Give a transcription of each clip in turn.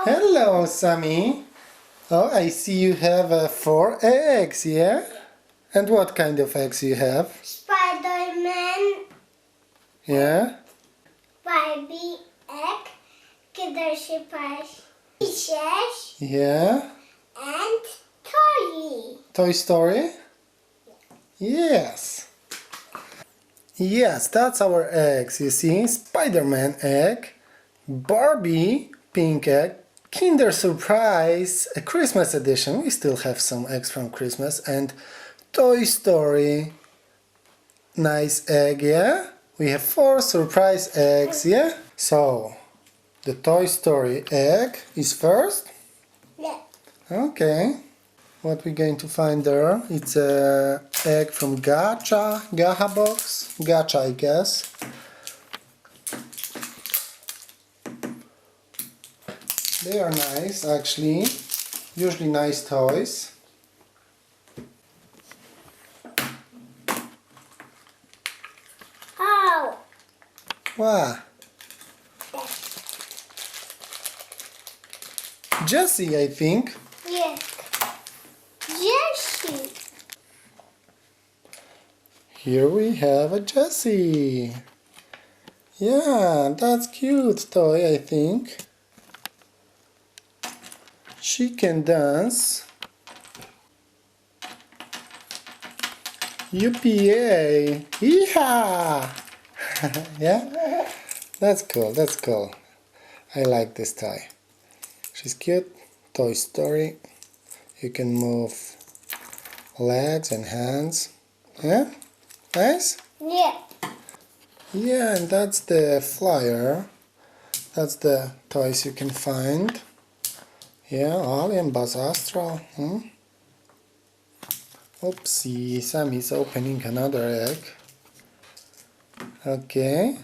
Hello, Sammy. Oh, I see you have 4 eggs, yeah? And what kind of eggs you have? Spider-Man, Yeah? Barbie egg, Kindersurprise, Fishes, Yeah? and Toy. Toy Story? Yes. Yes, that's our eggs, you see? Spider-Man egg, Barbie pink egg, Kinder Surprise, a Christmas edition. We still have some eggs from Christmas, and Toy Story. Nice egg, yeah? We have 4 surprise eggs, yeah? So, the Toy Story egg is first. Yeah. Okay. What we're going to find there? It's a egg from Gacha box. Gacha, I guess. They are nice, actually. Usually nice toys. Oh, Wow. Jessie, I think. yeah. Jessie. Here we have a Jessie. Yeah, that's cute toy, I think. She can dance. UPA! Yeehaw! Yeah? That's cool, that's cool. I like this toy. She's cute. Toy Story. You can move legs and hands. Yeah? Nice? Yeah. Yeah, and that's the flyer. That's the toys you can find. Yeah, Alien, Buzz Astral. Oopsie, Sammy's opening another egg. Okay.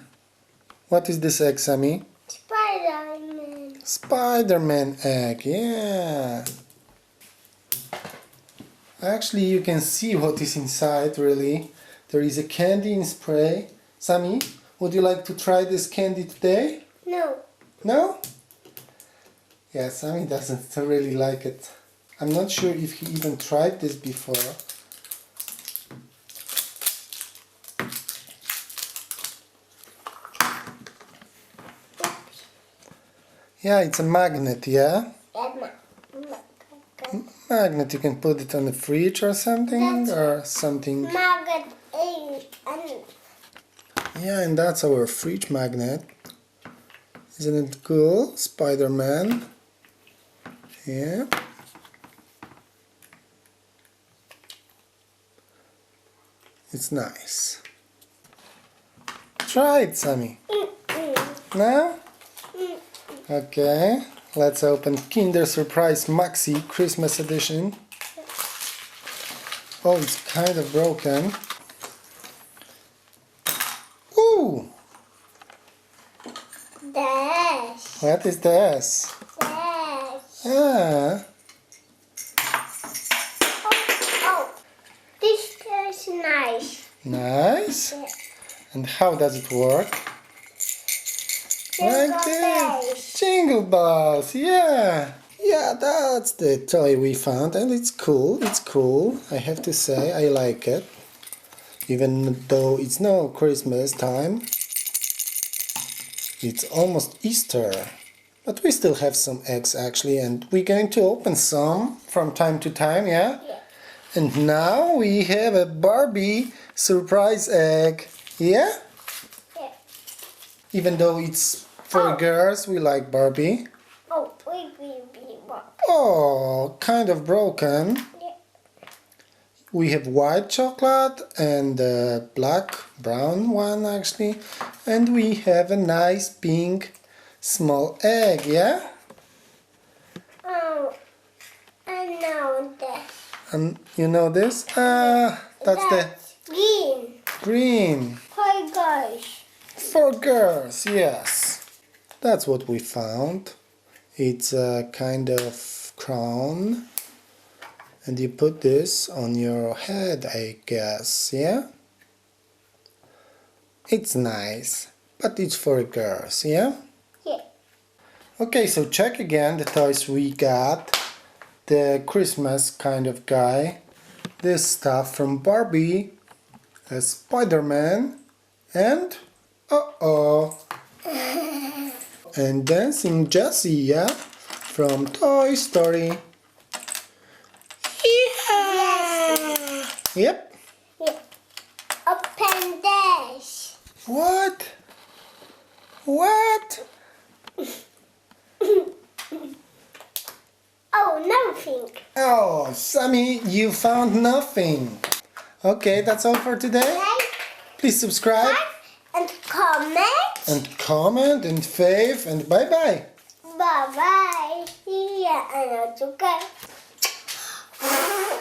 What is this egg, Sammy? Spider-Man. Spider-Man egg, yeah. Actually, you can see what is inside, really. There is a candy in spray. Sammy, would you like to try this candy today? No. No? Yeah, Sammy doesn't really like it. I'm not sure if he even tried this before. Yeah, it's a magnet, yeah? Magnet, you can put it on the fridge or something, or something. Maggot and Yeah, and that's our fridge magnet. Isn't it cool? Spider-Man. Yeah. It's nice. Try it, Sammy. No? Okay. Let's open Kinder Surprise Maxi Christmas Edition. Oh, it's kind of broken. Ooh! dash. What is this? Dash. Ah, Oh, this is nice. nice. Yeah. And how does it work? Like Jingle this. bells. Jingle bells, yeah. Yeah, that's the toy we found, and it's cool. It's cool. I have to say, I like it. Even though it's no Christmas time. It's almost Easter. But we still have some eggs actually, and we're going to open some from time to time, yeah? Yeah. And now we have a Barbie surprise egg, yeah? Yeah. Even though it's for girls, we like Barbie. Oh, wait. Oh, kind of broken. Yeah. We have white chocolate and a brown one actually. And we have a nice pink small egg, yeah? Oh, I know that. And you know this? That's the green. green. Hi guys. For girls, yes. That's what we found. It's a kind of crown. And you put this on your head, I guess, yeah? It's nice, but it's for girls, yeah? Yeah. Okay, so check again the toys we got. The Christmas kind of guy. This stuff from Barbie. A Spider-Man. And... uh-oh. And Dancing Jessie, yeah? From Toy Story. Yeah. Yep. Yeah. Open this. What? What? Oh, nothing. Oh, Sammy, you found nothing. Okay, that's all for today. Like Please subscribe and comment. and comment and fave and bye-bye. Bye bye. See ya. And I'll